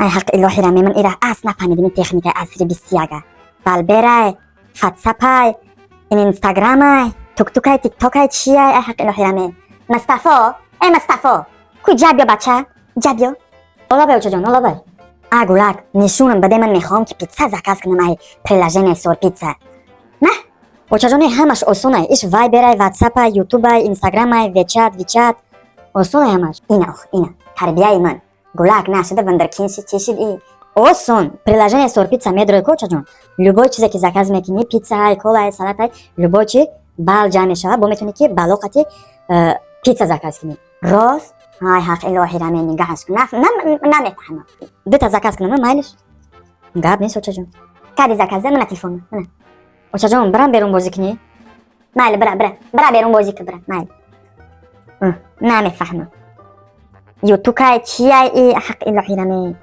ای حق الهی رمی من ایره اصلا نفهمیدم تکنیک اسری بیستیاگه فالبرای فاتساپای این اینستاگرامای توک توکای تیک توکای چیه ای حق الهی رمی مصطفی ای مصطفی کوی جابیو بچه جابیو اولا بای اوچا جان اولا بای اگولک نشونم بده من میخوام که پیتزا زکاز کنم ای پریلاژن سور پیتزا نه اوچا جان همش آسونه ایش وایبرای واتساپای یوتیوبای اینستاگرامای ویچات آسونه همش اینا تربیه من گولاک نشده وندرکینشی چشید ای آسون پریلاژن سور پیتزا میدروی کوچا جان любой چیزی که زکاز میکنی پیتزای کولای سالاتای любой چی بال جا میشه با میتونی که بالاقتی پیتزا زکاز کنی راست های حق الهی رمی نگاهش کن نمیفهمم دوتا زکاز کنم مایلش گاب نیست اوچا جان کادی زکازه من تلفن من اوچا جان برام بیرون بازی کنی مایل برا بیرون بازی کن برا مایل نمیفهمم یوتیوب چیه ای حق الهی رمی